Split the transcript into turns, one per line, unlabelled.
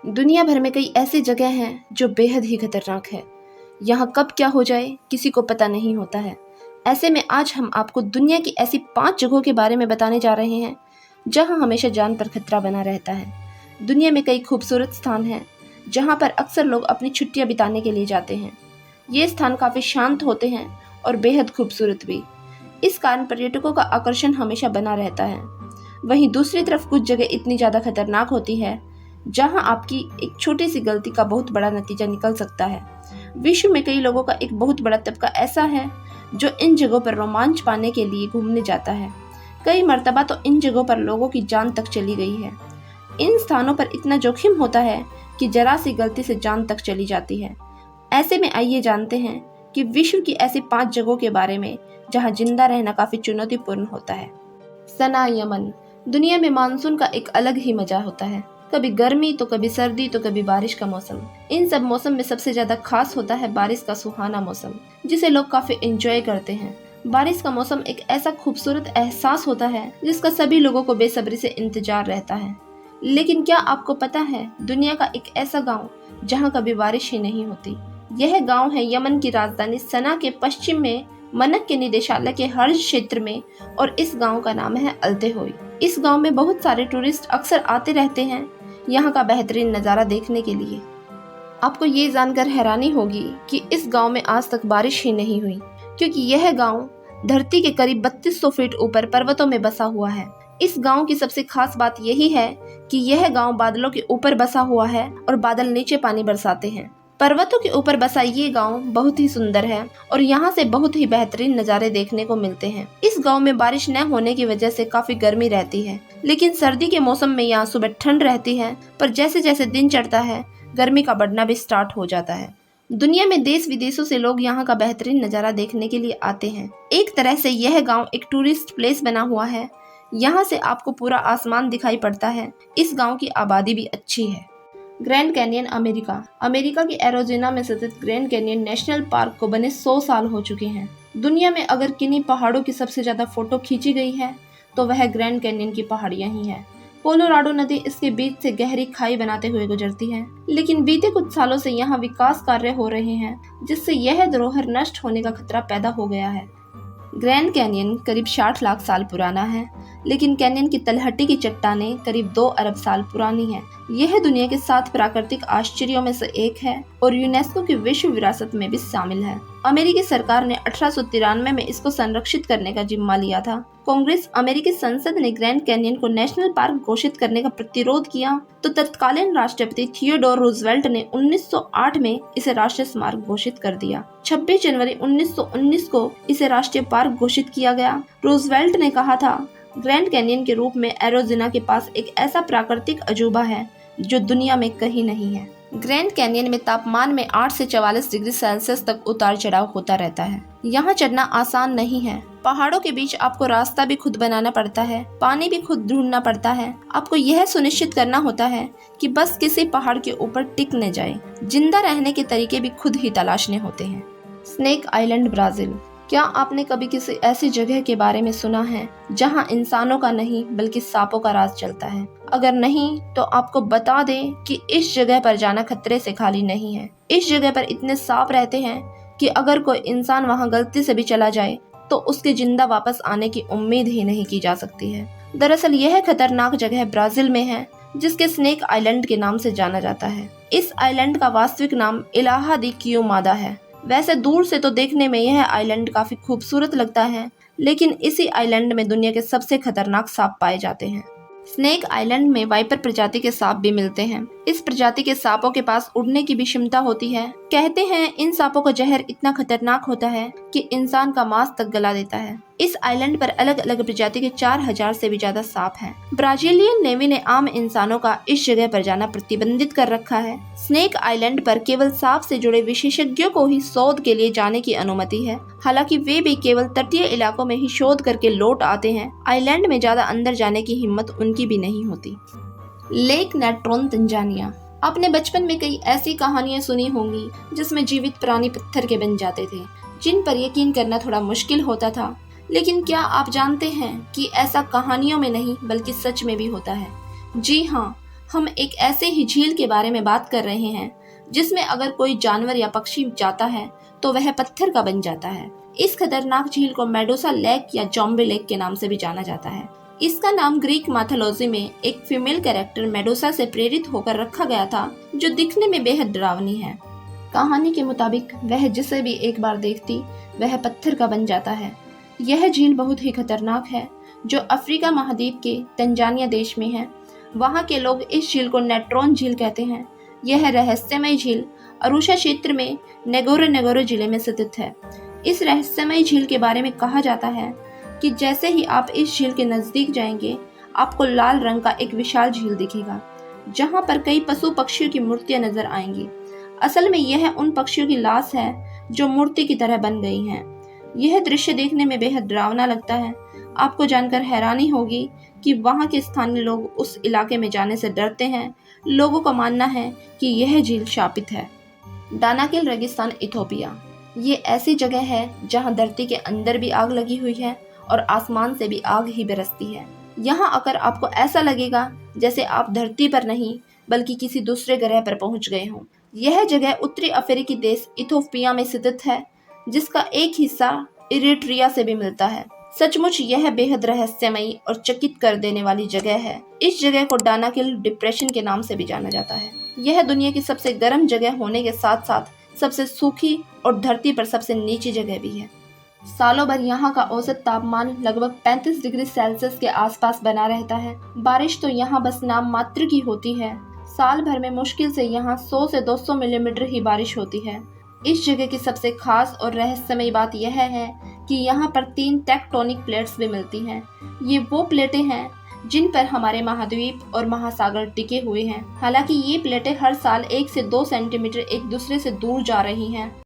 दुनिया भर में कई ऐसी जगह हैं जो बेहद ही खतरनाक है। यहाँ कब क्या हो जाए किसी को पता नहीं होता है। ऐसे में आज हम आपको दुनिया की ऐसी 5 जगहों के बारे में बताने जा रहे हैं जहाँ हमेशा जान पर खतरा बना रहता है। दुनिया में कई खूबसूरत स्थान हैं जहाँ पर अक्सर लोग अपनी छुट्टियाँ बिताने के लिए जाते हैं। ये स्थान काफ़ी शांत होते हैं और बेहद खूबसूरत भी। इस कारण पर्यटकों का आकर्षण हमेशा बना रहता है। वहीं दूसरी तरफ कुछ जगह इतनी ज़्यादा खतरनाक होती है जहां आपकी एक छोटी सी गलती का बहुत बड़ा नतीजा निकल सकता है। विश्व में कई लोगों का एक बहुत बड़ा तबका ऐसा है जो इन जगहों पर रोमांच पाने के लिए घूमने जाता है। कई मर्तबा तो इन जगहों पर लोगों की जान तक चली गई है। इन स्थानों पर इतना जोखिम होता है कि जरा सी गलती से जान तक चली जाती है। ऐसे में आइए जानते हैं कि विश्व की ऐसी 5 जगहों के बारे में जहां जिंदा रहना काफी चुनौतीपूर्ण होता है। सना, यमन। दुनिया में मानसून का एक अलग ही मजा होता है। कभी गर्मी तो कभी सर्दी तो कभी बारिश का मौसम। इन सब मौसम में सबसे ज्यादा खास होता है बारिश का सुहाना मौसम, जिसे लोग काफी एंजॉय करते हैं। बारिश का मौसम एक ऐसा खूबसूरत एहसास होता है जिसका सभी लोगों को बेसब्री से इंतजार रहता है। लेकिन क्या आपको पता है दुनिया का एक ऐसा गाँव जहाँ कभी बारिश ही नहीं होती? यह गाँव है यमन की राजधानी सना के पश्चिम में मनक के निदेशालय के हर्ज क्षेत्र में, और इस गांव का नाम है अल्तेहोई। इस गांव में बहुत सारे टूरिस्ट अक्सर आते रहते हैं यहाँ का बेहतरीन नज़ारा देखने के लिए। आपको ये जानकर हैरानी होगी कि इस गांव में आज तक बारिश ही नहीं हुई, क्योंकि यह गांव धरती के करीब 3200 फीट ऊपर पर्वतों में बसा हुआ है। इस गांव की सबसे खास बात यही है कि यह गांव बादलों के ऊपर बसा हुआ है और बादल नीचे पानी बरसाते हैं। पर्वतों के ऊपर बसा ये गांव बहुत ही सुंदर है और यहाँ से बहुत ही बेहतरीन नज़ारे देखने को मिलते हैं। इस गांव में बारिश न होने की वजह से काफी गर्मी रहती है, लेकिन सर्दी के मौसम में यहाँ सुबह ठंड रहती है, पर जैसे जैसे दिन चढ़ता है गर्मी का बढ़ना भी स्टार्ट हो जाता है। दुनिया में देश विदेशों से लोग यहाँ का बेहतरीन नज़ारा देखने के लिए आते हैं। एक तरह से यह गाँव एक टूरिस्ट प्लेस बना हुआ है। यहाँ से आपको पूरा आसमान दिखाई पड़ता है। इस गाँव की आबादी भी अच्छी है। Grand canyon, America. अमेरिका की एरिज़ोना में स्थित ग्रैंड कैनियन नेशनल पार्क को बने 100 साल हो चुके हैं। दुनिया में अगर किन्हीं पहाड़ों की सबसे ज्यादा फोटो खींची गई है तो वह ग्रैंड कैनियन की पहाड़ियां ही हैं। कोलोराडो नदी इसके बीच से गहरी खाई बनाते हुए गुजरती है, लेकिन बीते कुछ सालों से यहाँ विकास कार्य हो रहे हैं जिससे यह धरोहर नष्ट होने का खतरा पैदा हो गया है। ग्रैंड कैनियन करीब 60 लाख साल पुराना है, लेकिन कैनियन की तलहटी की चट्टानें करीब 2 अरब साल पुरानी हैं। यह दुनिया के 7 प्राकृतिक आश्चर्यों में से एक है और यूनेस्को की विश्व विरासत में भी शामिल है। अमेरिकी सरकार ने 1893 में इसको संरक्षित करने का जिम्मा लिया था। कांग्रेस अमेरिकी संसद ने ग्रैंड कैनियन को नेशनल पार्क घोषित करने का प्रतिरोध किया तो तत्कालीन राष्ट्रपति थियोडोर रूजवेल्ट ने 1908 में इसे राष्ट्रीय स्मारक घोषित कर दिया। 26 जनवरी 1919 को इसे राष्ट्रीय पार्क घोषित किया गया। रूजवेल्ट ने कहा था, ग्रैंड कैनियन के रूप में एरिज़ोना के पास एक ऐसा प्राकृतिक अजूबा है जो दुनिया में कहीं नहीं है। ग्रैंड कैनियन में तापमान में 8 से 44 डिग्री सेल्सियस तक उतार चढ़ाव होता रहता है। यहाँ चढ़ना आसान नहीं है। पहाड़ों के बीच आपको रास्ता भी खुद बनाना पड़ता है, पानी भी खुद ढूंढना पड़ता है। आपको यह सुनिश्चित करना होता है कि बस किसी पहाड़ के ऊपर टिक न जाए। जिंदा रहने के तरीके भी खुद ही तलाशने होते हैं। Snake island, Brazil. क्या आपने कभी किसी ऐसी जगह के बारे में सुना है जहां इंसानों का नहीं बल्कि सांपों का राज चलता है? अगर नहीं तो आपको बता दें कि इस जगह पर जाना खतरे से खाली नहीं है। इस जगह पर इतने सांप रहते हैं कि अगर कोई इंसान वहां गलती से भी चला जाए तो उसके जिंदा वापस आने की उम्मीद ही नहीं की जा सकती है। दरअसल यह खतरनाक जगह ब्राजील में है, जिसके स्नेक आइलैंड के नाम से जाना जाता है। इस आइलैंड का वास्तविक नाम इलाहा दी क्यूमादा है। वैसे दूर से तो देखने में यह आइलैंड काफी खूबसूरत लगता है, लेकिन इसी आइलैंड में दुनिया के सबसे खतरनाक सांप पाए जाते हैं। स्नेक आइलैंड में वाइपर प्रजाति के सांप भी मिलते हैं। इस प्रजाति के सांपों के पास उड़ने की भी क्षमता होती है। कहते हैं इन सांपों का जहर इतना खतरनाक होता है कि इंसान का मांस तक गला देता है। इस आइलैंड पर अलग अलग प्रजाति के 4000 से भी ज्यादा सांप हैं। ब्राजीलियन नेवी ने आम इंसानों का इस जगह पर जाना प्रतिबंधित कर रखा है। स्नेक आइलैंड पर केवल सांप से जुड़े विशेषज्ञों को ही शोध के लिए जाने की अनुमति है। हालांकि वे भी केवल तटीय इलाकों में ही शोध करके लौट आते हैं। आइलैंड में ज्यादा अंदर जाने की हिम्मत उनकी भी नहीं होती। Lake Natron, Tanzania. आपने बचपन में कई ऐसी कहानियां सुनी होंगी जिसमें जीवित प्राणी पत्थर के बन जाते थे, जिन पर यकीन करना थोड़ा मुश्किल होता था। लेकिन क्या आप जानते हैं कि ऐसा कहानियों में नहीं बल्कि सच में भी होता है? जी हाँ, हम एक ऐसे ही झील के बारे में बात कर रहे हैं जिसमें अगर कोई जानवर या पक्षी जाता है तो वह पत्थर का बन जाता है। इस खतरनाक झील को मेडुसा लेक या ज़ॉम्बी लेक के नाम से भी जाना जाता है। इसका नाम ग्रीक मैथोलॉजी में एक फीमेल कैरेक्टर मेडुसा से प्रेरित होकर रखा गया था, जो दिखने में बेहद डरावनी है। कहानी के मुताबिक वह जिसे भी एक बार देखती वह पत्थर का बन जाता है। यह झील बहुत ही खतरनाक है, जो अफ्रीका महाद्वीप के तंजानिया देश में है। वहाँ के लोग इस झील को नेट्रॉन झील कहते हैं। यह रहस्यमय झील अरुषा क्षेत्र में नेगोरो जिले में स्थित है। इस रहस्यमय झील के बारे में कहा जाता है कि जैसे ही आप इस झील के नजदीक जाएंगे, आपको लाल रंग का एक विशाल झील दिखेगा, जहाँ पर कई पशु पक्षियों की मूर्तियां नजर आएंगी। असल में यह उन पक्षियों की लाश है जो मूर्ति की तरह बन गई हैं। यह दृश्य देखने में बेहद डरावना लगता है। आपको जानकर हैरानी होगी कि वहाँ के स्थानीय लोग उस इलाके में जाने से डरते हैं। लोगों का मानना है कि यह झील शापित है। दानाकिल रेगिस्तान, इथोपिया। ये ऐसी जगह है जहाँ धरती के अंदर भी आग लगी हुई है और आसमान से भी आग ही बरसती है। यहाँ आकर आपको ऐसा लगेगा जैसे आप धरती पर नहीं बल्कि किसी दूसरे ग्रह पर पहुँच गए हों। यह जगह उत्तरी अफ्रीकी देश इथोपिया में स्थित है, जिसका एक हिस्सा इरिट्रिया से भी मिलता है। सचमुच यह बेहद रहस्यमयी और चकित कर देने वाली जगह है। इस जगह को दानाकिल डिप्रेशन के नाम से भी जाना जाता है। यह दुनिया की सबसे गर्म जगह होने के साथ साथ सबसे सूखी और धरती पर सबसे नीची जगह भी है। सालों भर यहाँ का औसत तापमान लगभग 35 डिग्री सेल्सियस के आसपास बना रहता है। बारिश तो यहाँ बस नाम मात्र की होती है। साल भर में मुश्किल से यहाँ 100 से 200 मिलीमीटर ही बारिश होती है। इस जगह की सबसे खास और रहस्यमयी बात यह है कि यहाँ पर 3 टेक्टोनिक प्लेट्स भी मिलती हैं। ये वो प्लेटें हैं जिन पर हमारे महाद्वीप और महासागर टिके हुए हैं। हालांकि ये प्लेटें हर साल 1 से 2 सेंटीमीटर एक दूसरे से दूर जा रही हैं।